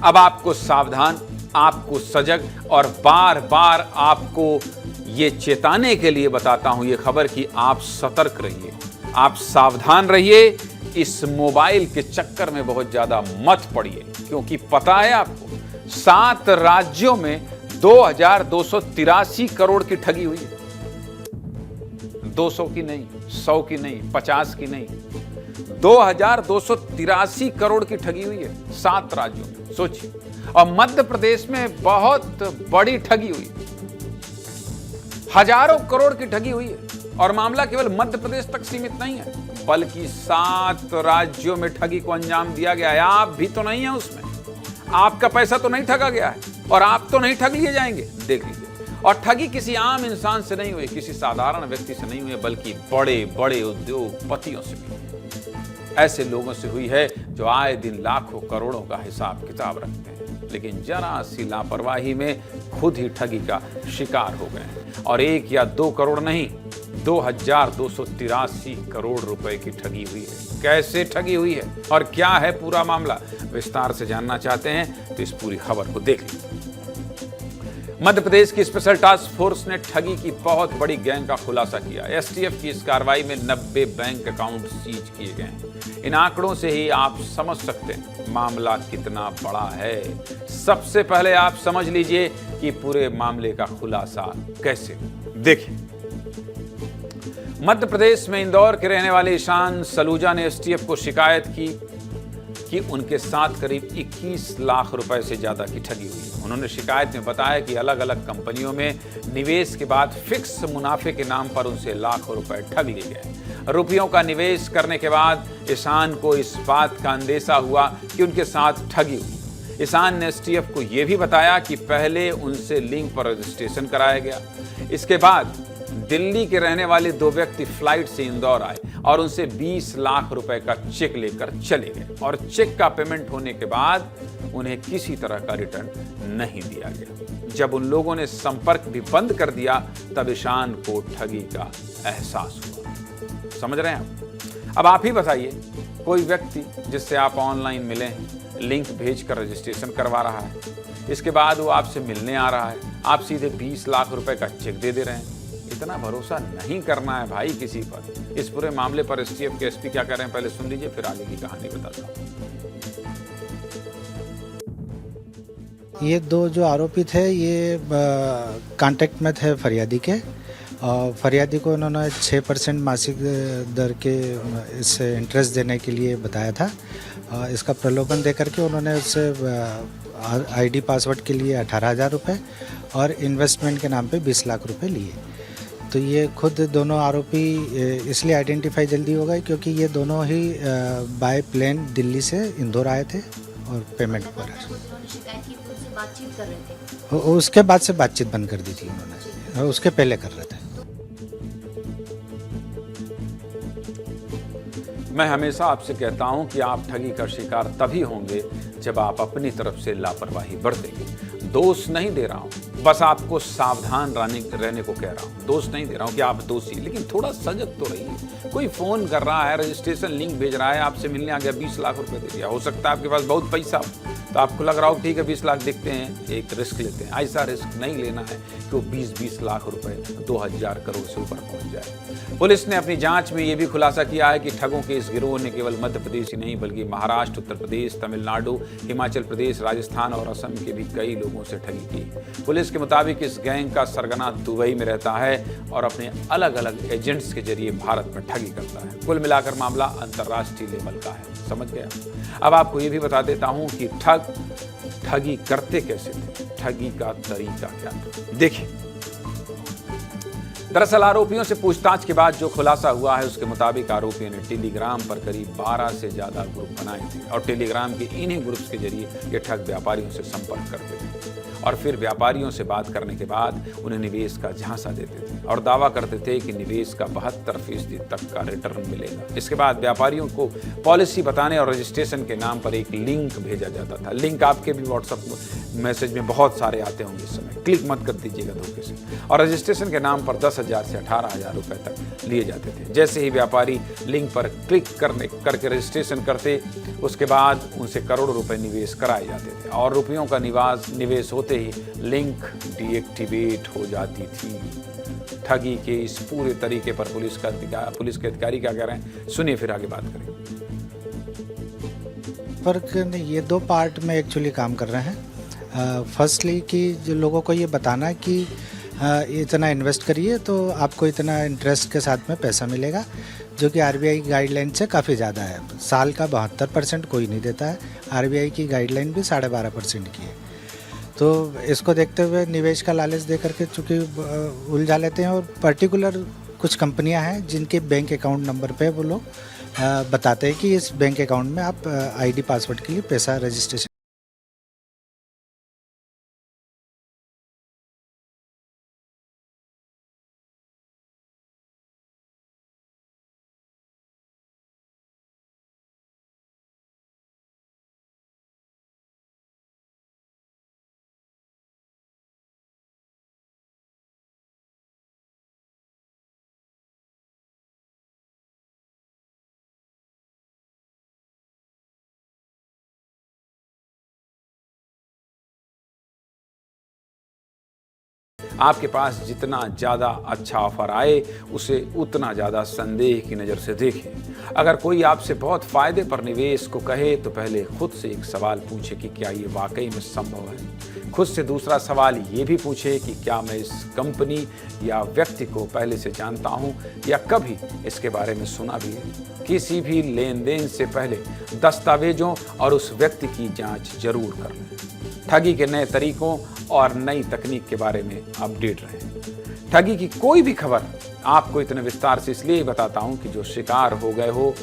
अब आपको सावधान, आपको सजग और बार बार आपको ये चेताने के लिए बताता हूं ये खबर कि आप सतर्क रहिए, आप सावधान रहिए, इस मोबाइल के चक्कर में बहुत ज्यादा मत पड़िए। क्योंकि पता है आपको 7 राज्यों में 2283 करोड़ की ठगी हुई है। 200 की नहीं, 100 की नहीं, 50 की नहीं, 2283 करोड़ की ठगी हुई है 7 राज्यों में, सोचिए। और मध्य प्रदेश में बहुत बड़ी ठगी हुई, हजारों करोड़ की ठगी हुई है। और मामला केवल मध्य प्रदेश तक सीमित नहीं है, बल्कि 7 राज्यों में ठगी को अंजाम दिया गया है। आप भी तो नहीं है उसमें, आपका पैसा तो नहीं ठगा गया है और आप तो नहीं ठग लिए जाएंगे, देख लीजिए। और ठगी किसी आम इंसान से नहीं हुई, किसी साधारण व्यक्ति से नहीं हुई, बल्कि बड़े बड़े उद्योगपतियों से भी, ऐसे लोगों से हुई है जो आए दिन लाखों करोड़ों का हिसाब किताब रखते हैं, लेकिन जरा सी लापरवाही में खुद ही ठगी का शिकार हो गए हैं। और 1 या 2 करोड़ नहीं, 2283 करोड़ रुपए की ठगी हुई है। कैसे ठगी हुई है और क्या है पूरा मामला, विस्तार से जानना चाहते हैं तो इस पूरी खबर को देख लीजिए। मध्य प्रदेश की स्पेशल टास्क फोर्स ने ठगी की बहुत बड़ी गैंग का खुलासा किया। एसटीएफ की इस कार्रवाई में 90 बैंक अकाउंट सीज किए गए हैं। इन आंकड़ों से ही आप समझ सकते हैं मामला कितना बड़ा है। सबसे पहले आप समझ लीजिए कि पूरे मामले का खुलासा कैसे। देखिए, मध्य प्रदेश में इंदौर के रहने वाले ईशान सलूजा ने एसटीएफ को शिकायत की कि उनके साथ करीब 21 लाख रुपए से ज्यादा की ठगी हुई। उन्होंने शिकायत में बताया कि अलग अलग कंपनियों में निवेश के बाद फिक्स मुनाफे के नाम पर उनसे लाखों रुपए ठग लिए गए। रुपयों का निवेश करने के बाद ईशान को इस बात का अंदेशा हुआ कि उनके साथ ठगी हुई। ईशान ने एसटीएफ को यह भी बताया कि पहले उनसे लिंक पर रजिस्ट्रेशन कराया गया। इसके बाद दिल्ली के रहने वाले 2 व्यक्ति फ्लाइट से इंदौर आए और उनसे 20 लाख रुपए का चेक लेकर चले गए और चेक का पेमेंट होने के बाद उन्हें किसी तरह का रिटर्न नहीं दिया गया। जब उन लोगों ने संपर्क भी बंद कर दिया तब ईशान को ठगी का एहसास हुआ। समझ रहे हैं आप? अब आप ही बताइए, कोई व्यक्ति जिससे आप ऑनलाइन मिले हैं, लिंक भेजकर रजिस्ट्रेशन करवा रहा है, इसके बाद वो आपसे मिलने आ रहा है, आप सीधे 20 लाख रुपए का चेक दे रहे हैं। इतना भरोसा नहीं करना है भाई किसी पर। इस पूरे मामले पर एसटीएफ के एसपी क्या कह रहे हैं पहले सुन लीजिए, फिर आगे की कहानी बताता हूं। ये 2 जो आरोपी थे ये कांटेक्ट में थे फरियादी के। फरियादी को उन्होंने 6% मासिक दर के इससे इंटरेस्ट देने के लिए बताया था। इसका प्रलोभन देकर के उन्होंने उससे आईडी पासवर्ड के लिए 18,000 रुपये और इन्वेस्टमेंट के नाम पे 20 लाख रुपए लिए। तो ये खुद दोनों आरोपी इसलिए आइडेंटिफाई जल्दी हो गए क्योंकि ये दोनों ही बाय प्लेन दिल्ली से इंदौर आए थे और पेमेंट पर बातचीत कर रहे थे। उसके बाद से बातचीत बंद कर दी थी उन्होंने, उसके पहले कर रहे थे। मैं हमेशा आपसे कहता हूं कि आप ठगी का शिकार तभी होंगे जब आप अपनी तरफ से लापरवाही बरतेंगे। दोष नहीं दे रहा हूं, बस आपको सावधान रहने को कह रहा हूं। दोष नहीं दे रहा हूं कि आप दोषी, लेकिन थोड़ा सजग तो रहिए। कोई फोन कर रहा है, रजिस्ट्रेशन लिंक भेज रहा है, आपसे मिलने आ गया, 20 लाख रुपए दे दिया। हो सकता है आपके पास बहुत पैसा हो तो आपको लग रहा हो ठीक है 20 लाख दिखते हैं, एक रिस्क लेते हैं। ऐसा रिस्क नहीं लेना है कि वो 20 लाख रुपए 2000 करोड़ से ऊपर पहुंच जाए। पुलिस ने अपनी जांच में ये भी खुलासा किया है कि ठगों के इस गिरोह ने केवल मध्य प्रदेश ही नहीं बल्कि महाराष्ट्र, उत्तर प्रदेश, तमिलनाडु, हिमाचल प्रदेश, राजस्थान और असम के भी कई लोगों से ठगी की। पुलिस के मुताबिक इस गैंग का सरगना दुबई में रहता है और अपने अलग अलग एजेंट्स के जरिए भारत में ठगी करता है। कुल मिलाकर मामला अंतर्राष्ट्रीय लेवल का है। समझ गया? अब आपको ये भी बता देता हूं कि ठगी करते कैसे थे, ठगी का तरीका क्या था। देखिए, दरअसल आरोपियों से पूछताछ के बाद जो खुलासा हुआ है उसके मुताबिक आरोपियों ने टेलीग्राम पर करीब 12 से ज्यादा ग्रुप बनाए थे और टेलीग्राम के इन्हीं ग्रुप्स के जरिए ये ठग व्यापारियों से संपर्क करते थे और फिर व्यापारियों से बात करने के बाद उन्हें निवेश का झांसा देते थे और दावा करते थे कि निवेश का 72% तक का रिटर्न मिलेगा। इसके बाद व्यापारियों को पॉलिसी बताने और रजिस्ट्रेशन के नाम पर एक लिंक भेजा जाता था। लिंक आपके भी व्हाट्सएप मैसेज में बहुत सारे आते होंगे इस समय, क्लिक मत कर दीजिएगा धोखे से। और रजिस्ट्रेशन के नाम पर 10 10,000 से 18,000 रुपए तक लिए जाते थे। जैसे ही व्यापारी लिंक पर क्लिक करके रजिस्ट्रेशन करते, उसके बाद उनसे करोड़ों रुपए निवेश कराए जाते थे और रुपयों का निवेश होते ही लिंक डीएक्टिवेट हो जाती थी। ठगी के इस पूरे तरीके पर पुलिस के अधिकारी क्या कह रहे हैं, सुनिए फिर आगे बात करें। फर्क नहीं, ये दो पार्ट में एक्चुअली काम कर रहे हैं। फर्स्टली कि जो लोगों को ये बताना कि इतना इन्वेस्ट करिए तो आपको इतना इंटरेस्ट के साथ में पैसा मिलेगा, जो कि आरबीआई गाइडलाइन से काफ़ी ज़्यादा है। साल का 72% कोई नहीं देता है, आरबीआई की गाइडलाइन भी 12.5% की है। तो इसको देखते हुए निवेश का लालच दे करके चूँकि उलझा लेते हैं, और पर्टिकुलर कुछ कंपनियां हैं जिनके बैंक अकाउंट नंबर पे वो लोग बताते हैं कि इस बैंक अकाउंट में आप आईडी पासवर्ड के लिए पैसा रजिस्ट्रेशन। आपके पास जितना ज़्यादा अच्छा ऑफर आए, उसे उतना ज़्यादा संदेह की नज़र से देखें। अगर कोई आपसे बहुत फ़ायदे पर निवेश को कहे तो पहले खुद से एक सवाल पूछे कि क्या ये वाकई में संभव है। खुद से दूसरा सवाल ये भी पूछे कि क्या मैं इस कंपनी या व्यक्ति को पहले से जानता हूँ या कभी इसके बारे में सुना भी है। किसी भी लेन देन से पहले दस्तावेजों और उस व्यक्ति की जाँच जरूर कर लें। ठगी के नए तरीकों और नई तकनीक के बारे में अपडेट रहें। ठगी की कोई भी खबर आपको इतने विस्तार से इसलिए बताता हूं कि जो शिकार हो गए हो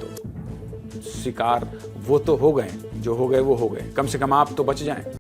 तो शिकार वो तो हो गए, जो हो गए वो हो गए, कम से कम आप तो बच जाएं।